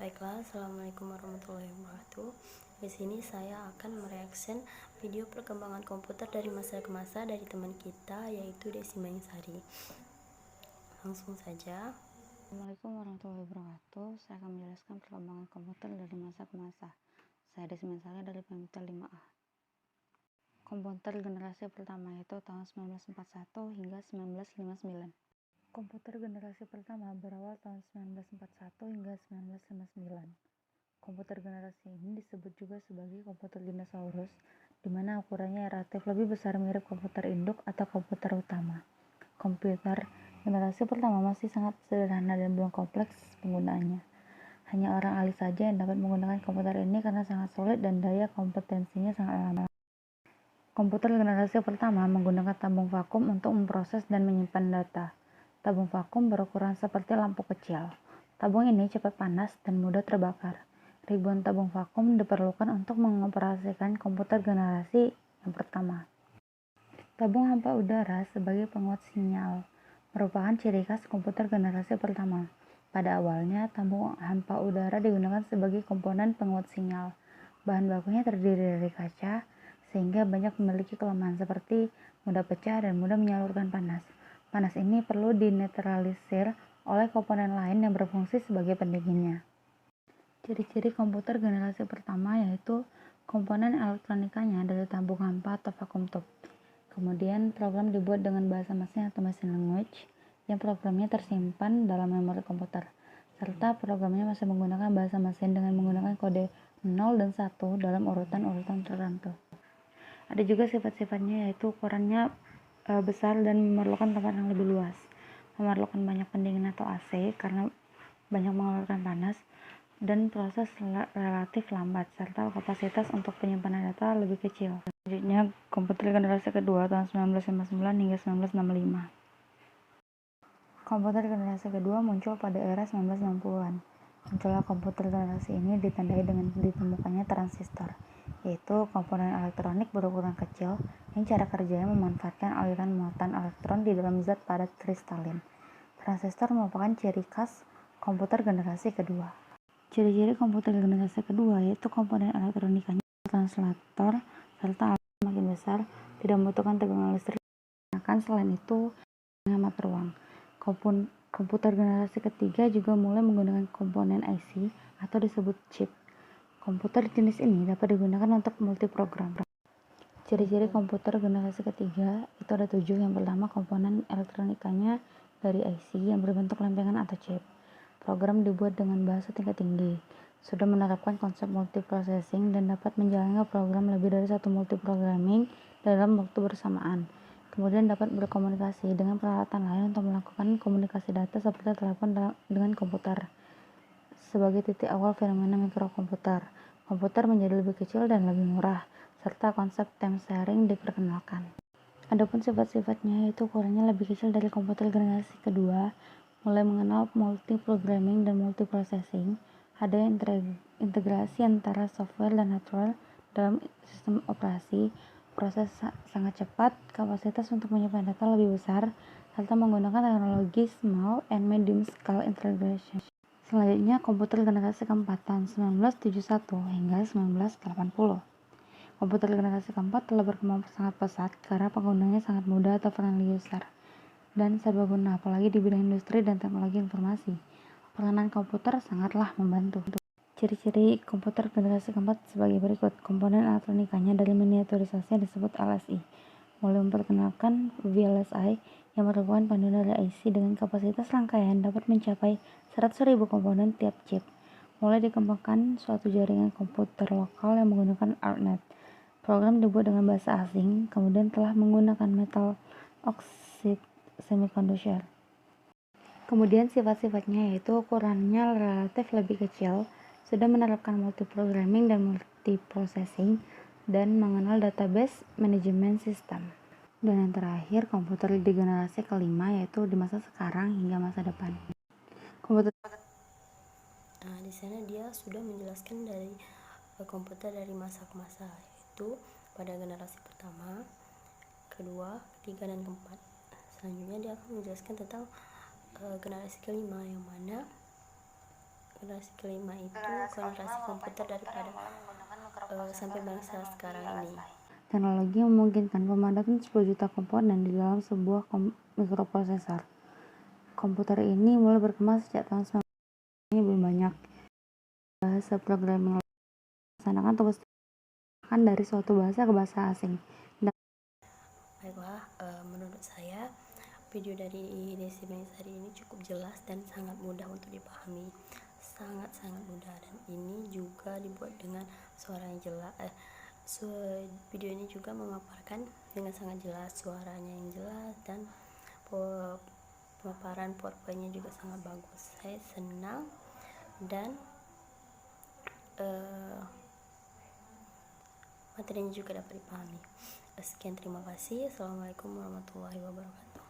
Baiklah, assalamualaikum warahmatullahi wabarakatuh. Di sini saya akan mereaction video perkembangan komputer dari masa ke masa dari teman kita, yaitu Desi Mangsari. Langsung saja. Assalamualaikum warahmatullahi wabarakatuh. Saya akan menjelaskan perkembangan komputer dari masa ke masa. Saya Desi Mangsari dari PMT 5A. Komputer generasi pertama yaitu tahun 1941 hingga 1959. Komputer generasi pertama berawal tahun 1941 hingga 1959. Komputer generasi ini disebut juga sebagai komputer dinosaurus, di mana ukurannya relatif lebih besar mirip komputer induk atau komputer utama. Komputer generasi pertama masih sangat sederhana dan belum kompleks penggunaannya. Hanya orang ahli saja yang dapat menggunakan komputer ini karena sangat sulit dan daya kompetensinya sangat lama. Komputer generasi pertama menggunakan tabung vakum untuk memproses dan menyimpan data. Tabung vakum berukuran seperti lampu kecil. Tabung ini cepat panas dan mudah terbakar. Ribuan tabung vakum diperlukan untuk mengoperasikan komputer generasi yang pertama. Tabung hampa udara sebagai penguat sinyal merupakan ciri khas komputer generasi pertama. Pada awalnya, tabung hampa udara digunakan sebagai komponen penguat sinyal. Bahan bakunya terdiri dari kaca, sehingga banyak memiliki kelemahan seperti mudah pecah dan mudah menyalurkan panas. Panas ini perlu dinetralisir oleh komponen lain yang berfungsi sebagai pendinginnya. Ciri-ciri komputer generasi pertama yaitu komponen elektronikanya dari tabung hampa atau vacuum tube. Kemudian program dibuat dengan bahasa mesin atau machine language yang programnya tersimpan dalam memori komputer, serta programnya masih menggunakan bahasa mesin dengan menggunakan kode 0 dan 1 dalam urutan-urutan tertentu. Ada juga sifat-sifatnya yaitu ukurannya besar dan memerlukan tempat yang lebih luas, memerlukan banyak pendingin atau AC karena banyak mengeluarkan panas, dan proses relatif lambat, serta kapasitas untuk penyimpanan data lebih kecil. Selanjutnya, komputer generasi kedua tahun 1959 hingga 1965. Komputer generasi kedua muncul pada era 1960-an. Munculnya komputer generasi ini ditandai dengan ditemukannya transistor, yaitu komponen elektronik berukuran kecil yang cara kerjanya memanfaatkan aliran muatan elektron di dalam zat padat kristalin. Transistor merupakan ciri khas komputer generasi kedua. Ciri-ciri komputer generasi kedua yaitu komponen elektronikanya translator serta alat semakin besar, tidak membutuhkan tegangan listrik. Selain itu, menghemat ruang. Komputer generasi ketiga juga mulai menggunakan komponen IC atau disebut chip. Komputer jenis ini dapat digunakan untuk multiprogram. Ciri-ciri komputer generasi ketiga itu ada 7. Yang pertama, komponen elektronikanya dari IC yang berbentuk lempengan atau chip. Program dibuat dengan bahasa tingkat tinggi, sudah menerapkan konsep multiprocessing dan dapat menjalankan program lebih dari satu multiprogramming dalam waktu bersamaan. Kemudian dapat berkomunikasi dengan peralatan lain untuk melakukan komunikasi data seperti telepon dengan komputer. Sebagai titik awal fenomena mikrokomputer, komputer menjadi lebih kecil dan lebih murah, serta konsep time sharing diperkenalkan. Adapun sifat-sifatnya yaitu ukurannya lebih kecil dari komputer generasi kedua, mulai mengenal multiprogramming dan multiprocessing, ada integrasi antara software dan hardware dalam sistem operasi, proses sangat cepat, kapasitas untuk menyimpan data lebih besar, serta menggunakan teknologi small and medium scale integration. Selanjutnya, komputer generasi keempat tahun 1971 hingga 1980. Komputer generasi keempat telah berkembang sangat pesat karena penggunanya sangat mudah atau friendly user dan serbaguna, apalagi di bidang industri dan teknologi informasi. Peranan komputer sangatlah membantu. Ciri-ciri komputer generasi keempat sebagai berikut. Komponen elektronikanya dari miniaturisasi disebut LSI. Mulai memperkenalkan VLSI yang merupakan panduan dari IC dengan kapasitas rangkaian dapat mencapai 100.000 komponen tiap chip. Mulai dikembangkan suatu jaringan komputer lokal yang menggunakan ARPANET. Program dibuat dengan bahasa asing, kemudian telah menggunakan metal oxide semiconductor. Kemudian sifat-sifatnya yaitu ukurannya relatif lebih kecil, sudah menerapkan multiprogramming dan multiprocessing, dan mengenal database management system. Dan yang terakhir, komputer di generasi kelima yaitu di masa sekarang hingga masa depan. Komputer. Nah, di sana dia sudah menjelaskan dari komputer dari masa ke masa, yaitu pada generasi pertama, kedua, ketiga, dan keempat. Selanjutnya dia akan menjelaskan tentang generasi kelima, yang mana generasi kelima itu generasi komputer daripada sampai bangsa sekarang ini. Teknologi memungkinkan pemadatan 10 juta komponen di dalam sebuah mikroprosesor. Komputer ini mulai berkembang sejak tahun 1990. Ini lebih banyak bahasa programming melaksanakan tugas dari suatu bahasa ke bahasa asing. Baiklah, menurut saya video dari Desi Mengsari ini cukup jelas dan sangat mudah untuk dipahami, sangat mudah, dan ini juga dibuat dengan suara yang jelas. Video ini juga memaparkan dengan sangat jelas, suaranya yang jelas, dan pemaparan PowerPoint-nya juga sangat bagus. Saya senang dan materinya juga dapat dipahami. Sekian, terima kasih. Assalamualaikum warahmatullahi wabarakatuh.